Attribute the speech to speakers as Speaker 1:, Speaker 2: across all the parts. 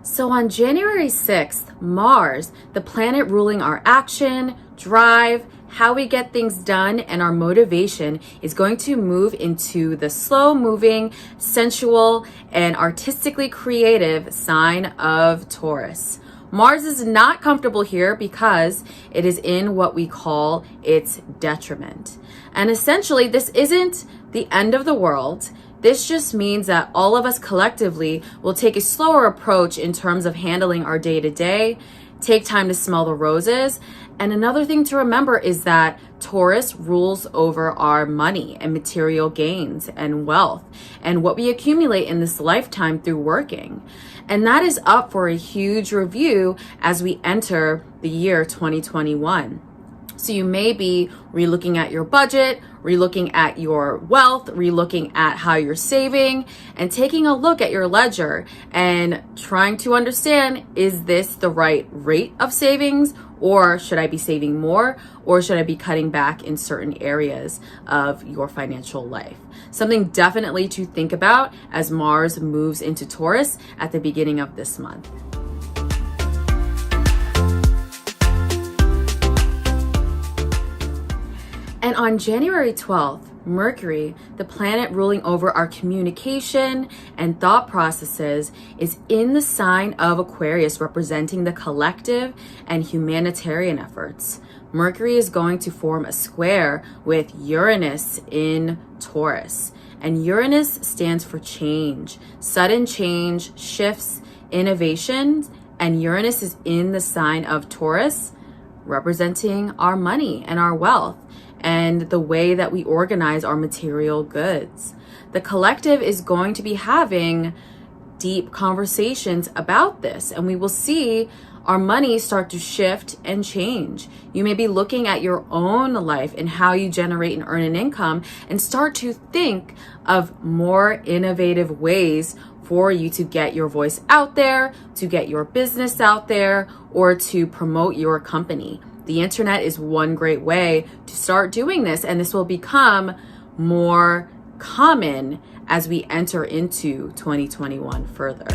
Speaker 1: So on January 6th, Mars, the planet ruling our action, drive, how we get things done, and our motivation, is going to move into the slow-moving, sensual, and artistically creative sign of Taurus. Mars is not comfortable here because it is in what we call its detriment. And essentially, this isn't the end of the world. This just means that all of us collectively will take a slower approach in terms of handling our day-to-day, take time to smell the roses. And another thing to remember is that Taurus rules over our money and material gains and wealth and what we accumulate in this lifetime through working. And that is up for a huge review as we enter the year 2021. So you may be relooking at your budget, relooking at your wealth, relooking at how you're saving, and taking a look at your ledger and trying to understand, is this the right rate of savings? Or should I be saving more? Or should I be cutting back in certain areas of your financial life? Something definitely to think about as Mars moves into Taurus at the beginning of this month. And on January 12th, Mercury, the planet ruling over our communication and thought processes, is in the sign of Aquarius, representing the collective and humanitarian efforts. Mercury is going to form a square with Uranus in Taurus. And Uranus stands for change, sudden change, shifts, innovations. And Uranus is in the sign of Taurus, representing our money and our wealth, and the way that we organize our material goods. The collective is going to be having deep conversations about this, and we will see our money start to shift and change. You may be looking at your own life and how you generate and earn an income and start to think of more innovative ways for you to get your voice out there, to get your business out there, or to promote your company. The internet is one great way to start doing this, and this will become more common as we enter into 2021 further.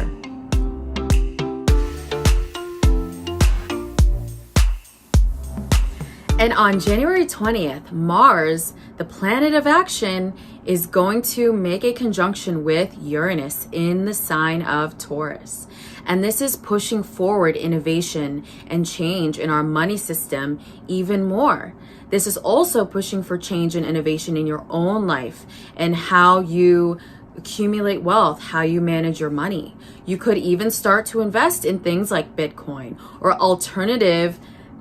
Speaker 1: And on January 20th, Mars, the planet of action, is going to make a conjunction with Uranus in the sign of Taurus. And this is pushing forward innovation and change in our money system even more. This is also pushing for change and innovation in your own life and how you accumulate wealth, how you manage your money. You could even start to invest in things like Bitcoin or alternative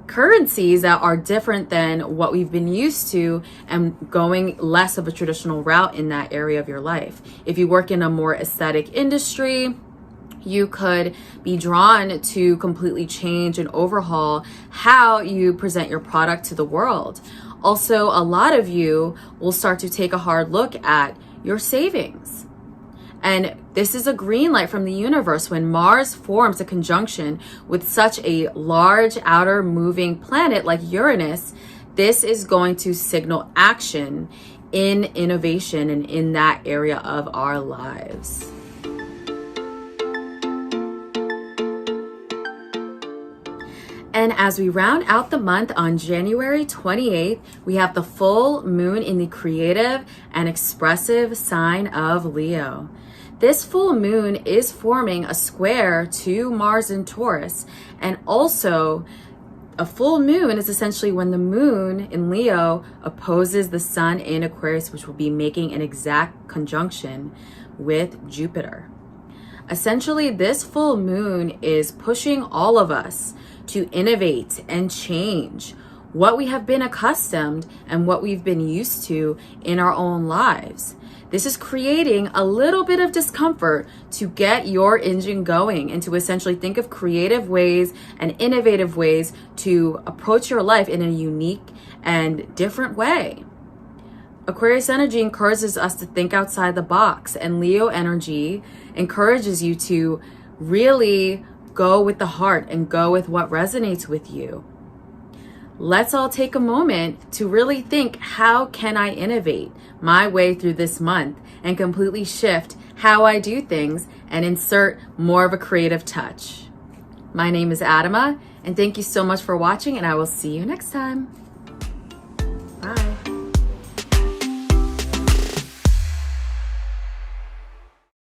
Speaker 1: currencies that are different than what we've been used to, and going less of a traditional route in that area of your life. If you work in a more aesthetic industry, you could be drawn to completely change and overhaul how you present your product to the world. Also, a lot of you will start to take a hard look at your savings. And this is a green light from the universe. When Mars forms a conjunction with such a large outer moving planet like Uranus, this is going to signal action in innovation and in that area of our lives. And as we round out the month on January 28th, we have the full moon in the creative and expressive sign of Leo. This full moon is forming a square to Mars in Taurus, and also a full moon is essentially when the moon in Leo opposes the sun in Aquarius, which will be making an exact conjunction with Jupiter. Essentially, this full moon is pushing all of us to innovate and change what we have been accustomed and what we've been used to in our own lives. This is creating a little bit of discomfort to get your engine going and to essentially think of creative ways and innovative ways to approach your life in a unique and different way. Aquarius energy encourages us to think outside the box, and Leo energy encourages you to really go with the heart and go with what resonates with you. Let's all take a moment to really think, how can I innovate my way through this month and completely shift how I do things and insert more of a creative touch. My name is Adama, and thank you so much for watching, and I will see you next time.